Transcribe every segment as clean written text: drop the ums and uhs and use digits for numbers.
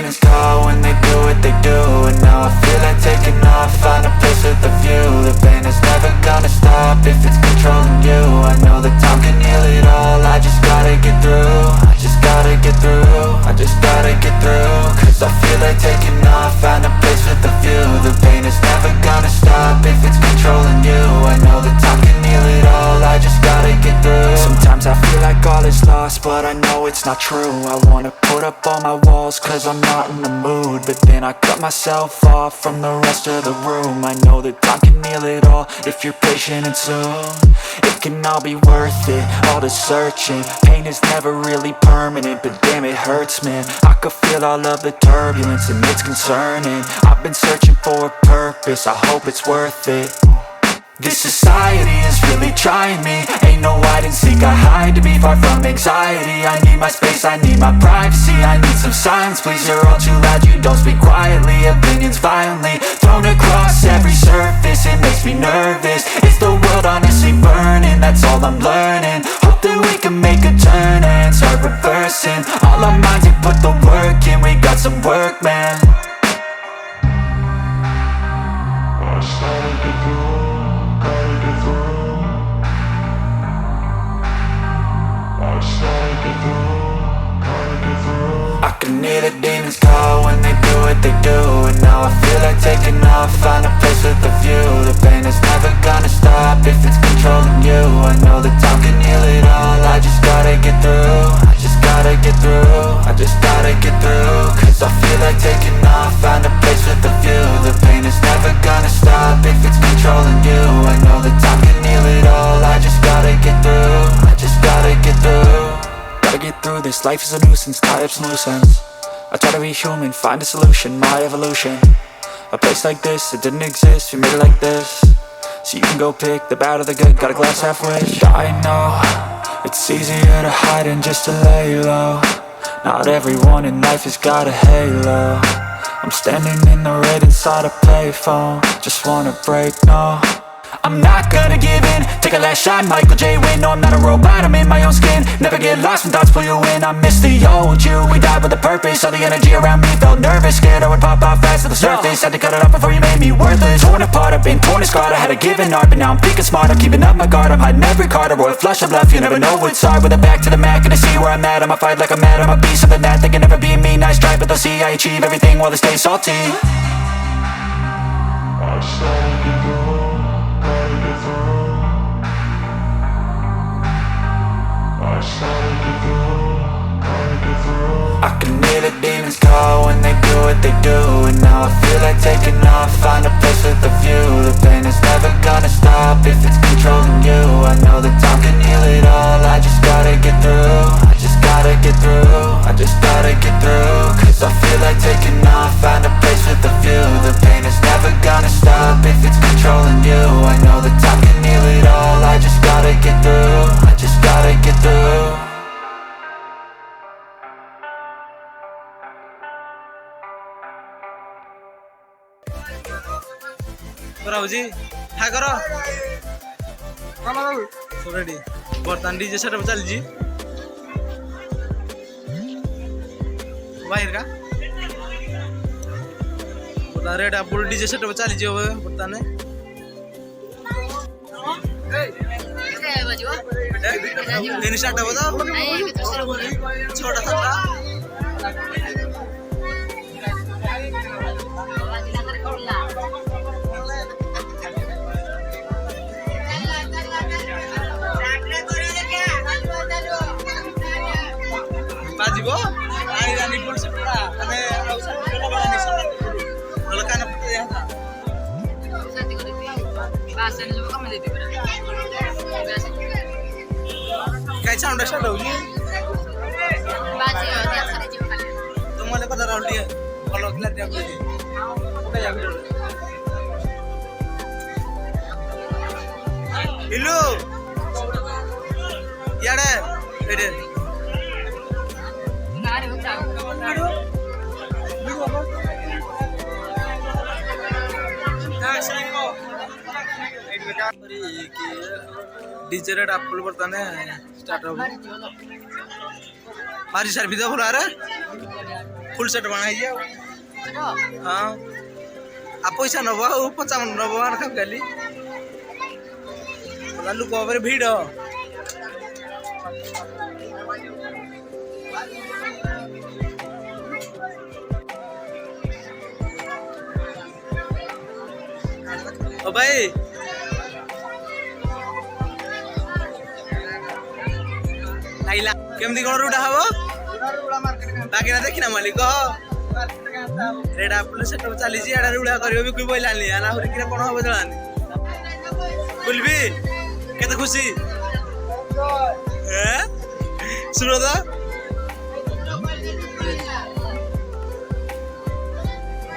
demons call when they do what they do. And now I feel like taking off, find a place with a view. The pain is never gonna stop if it's controlling you. I know that time can heal it all, I just gotta get through. I just gotta get through, I just gotta get through. Cause I feel like taking off, find a place with a view. The pain is never gonna stop if it's controlling you. I know that time can heal it all, I just gotta get through. Sometimes I feel like all is lost, but I know it's not true. I wanna put up all my walls cause I'm not in the mood, but then I cut myself off from the rest of the room. I know that time can heal it all if you're patient and soon. It can all be worth it, all the searching. Pain is never really permanent, but damn it hurts, man. I could feel all of the turbulence and it's concerning. I've been searching for a purpose, I hope it's worth it. This society is really trying me. Ain't no hide and seek, I hide to be far from anxiety. I need my space, I need my privacy. I need some silence, please, you're all too loud. You don't speak quietly, opinions violently thrown across every surface. It makes me nervous, is the world honestly burning? That's all I'm learning. Hope that we can make a turn and start reversing all our minds and put the work in. We got some work, man. I can hear the demons call when they do what they do. And now I feel like taking off, find a place with a view. The pain is never gonna stop if it's controlling you. I know that time can heal it all, I just gotta get through. I just gotta get through, I just gotta get through. Cause I feel like taking off, find a place with a view. The pain is never gonna stop if it's controlling you. I know that time can heal it all, I just gotta get through. I just gotta get through. Gotta get through this, life is a nuisance, tie up some loose ends. I try to be human, find a solution, my evolution. A place like this, it didn't exist, we made it like this. So you can go pick the bad or the good, got a glass halfway. I know, it's easier to hide than just to lay low. Not everyone in life has got a halo. I'm standing in the red inside a payphone, just wanna break, no. I'm not gonna give in, take a last shot, Michael J. Win. No, I'm not a robot, I'm in my own skin. Never get lost when thoughts pull you in. I miss the old you, we died with a purpose. All the energy around me felt nervous, scared I would pop off fast to the surface. Had to cut it off before you made me worthless. Torn apart, I've been torn and scarred. I had a given art, but now I'm thinking smart. I'm keeping up my guard, I'm hiding every card. A royal flush of love, you never know what's hard. With a back to the mat, gonna see where I'm at. I'ma fight like I'm mad, I'ma be something that they can never be me. Nice try, but they'll see I achieve everything while they stay salty. I can hear the demons call when they do what they do. And now I feel like taking off, find a place with a view. The pain is never gonna stop if it's controlling you. I know that time can heal it all, I just gotta get through. I just gotta get through, I just gotta get through. Cause I feel like taking off, find a place with a view. The pain is never gonna stop if it's controlling you. I know that time can heal it all, I just gotta get through. I just gotta get through. जी हाय करो ready बर्तमान DJ setup चलजी बाहर का बता red आप DJ setup चलजी बर्तमान दिन start हो जाओ छोटा सा बाजिबो आई रानी पुल से पूरा अने औसत केला बनानी सब ललका न पड़ता यहाँ था शादी करी थी बास ने जो कम देती पूरा काय साउंड स्टार्ट हो जी बाजी होती है सारे जीव खाली तो मला पता राउंड है फॉलो किला दिया जी कुठे या वीडियो इल्लू याडे एडे डीजे रेड अपलोड करताने स्टार्ट हो मारी सर वीडियो बोला रे फुल सेट बना है हाँ आ पैसा नब आ 55 नब खाली लोक भिड़ ओ भाई आइला केमती कौन रूटा हम बाकी ना देखना मालिक रेड आपल सेटअप चली रुड़ा कर कोई बोलानी आहुरी कौन हम जलानी बुलबी केते खुशी सुन तो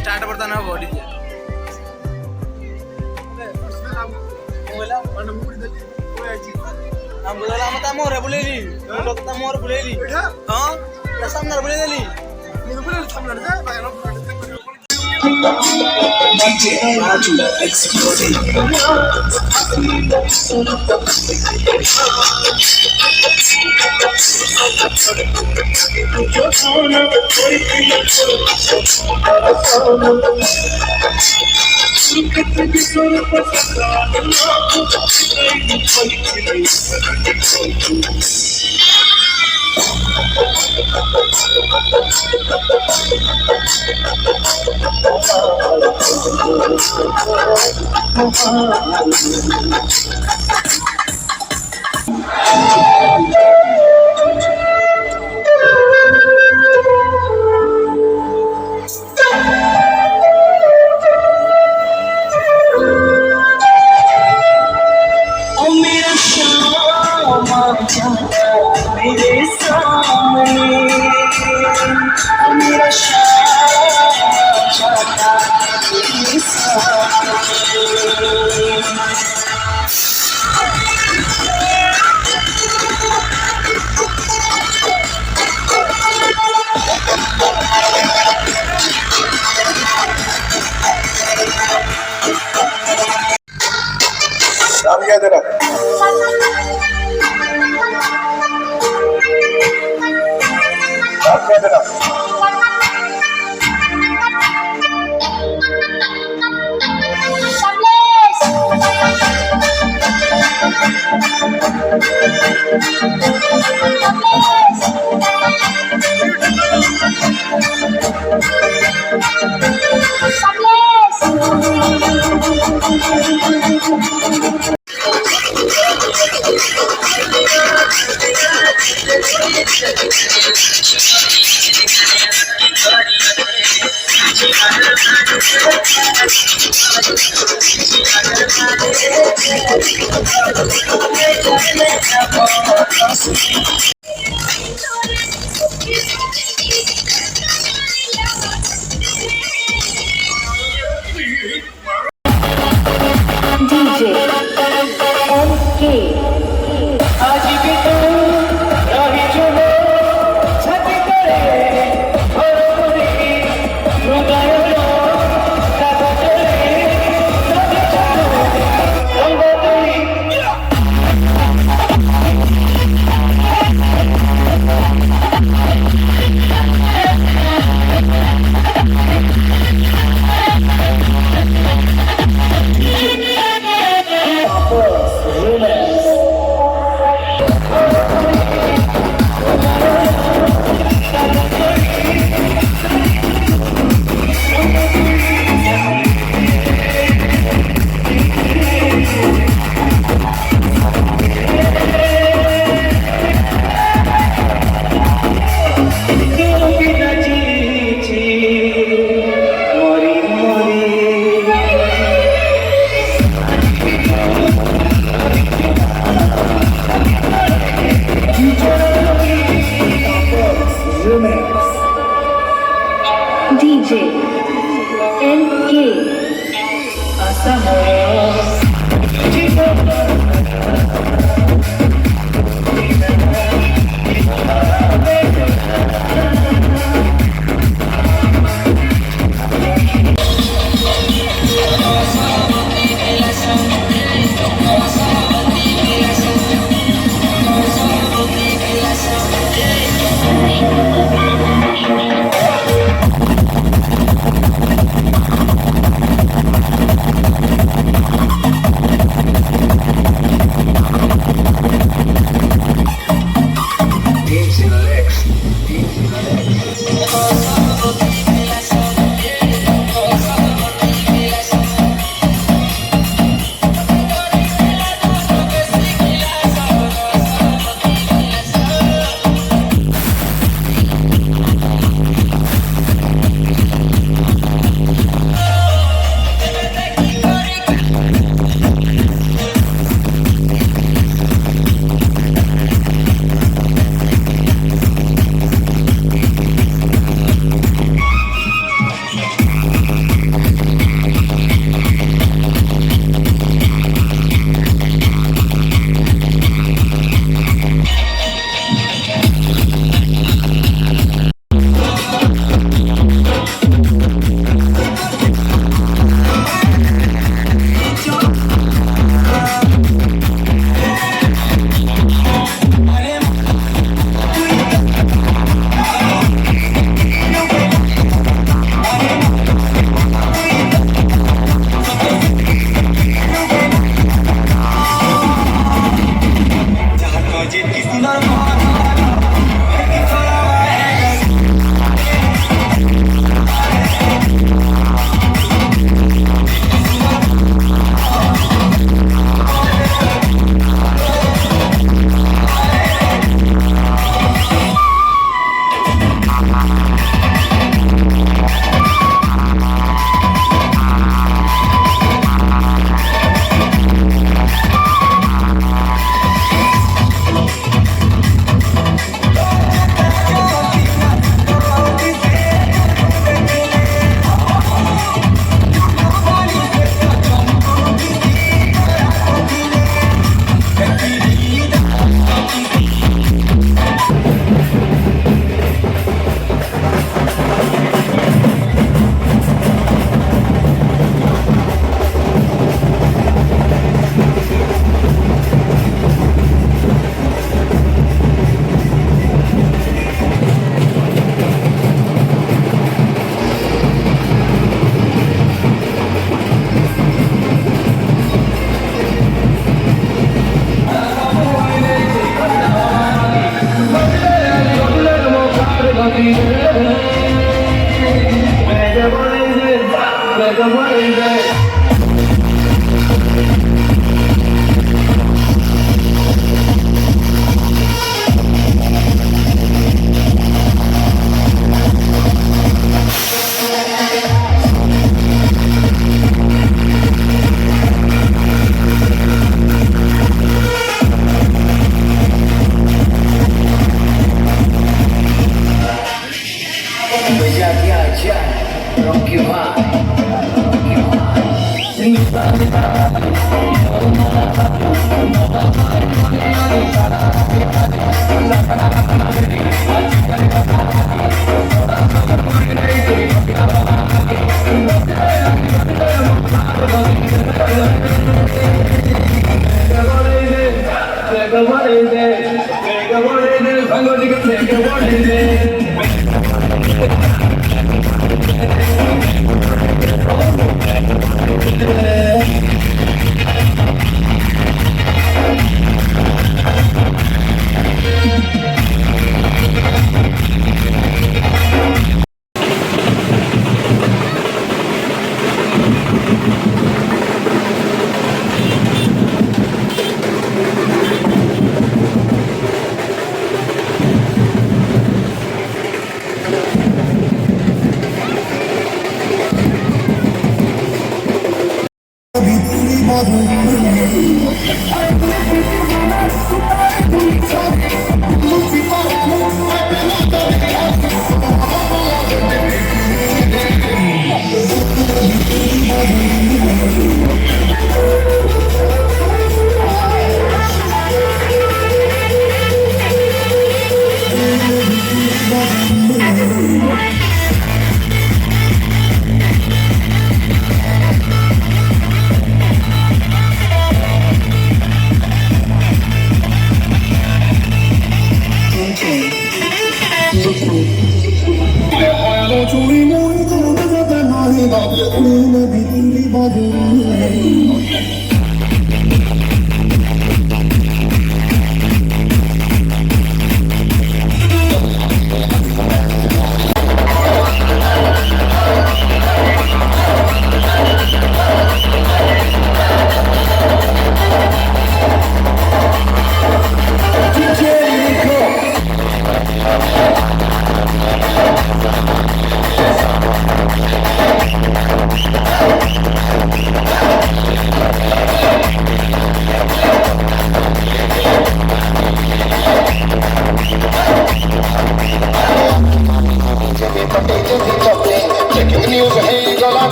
स्टार्ट बर्तमान हम डीजे मोर बुलेली मोर बुलेली हाँ सामने बुलेली मेरे सामने मेरा शाह मेरे सामने तेरा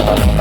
We'll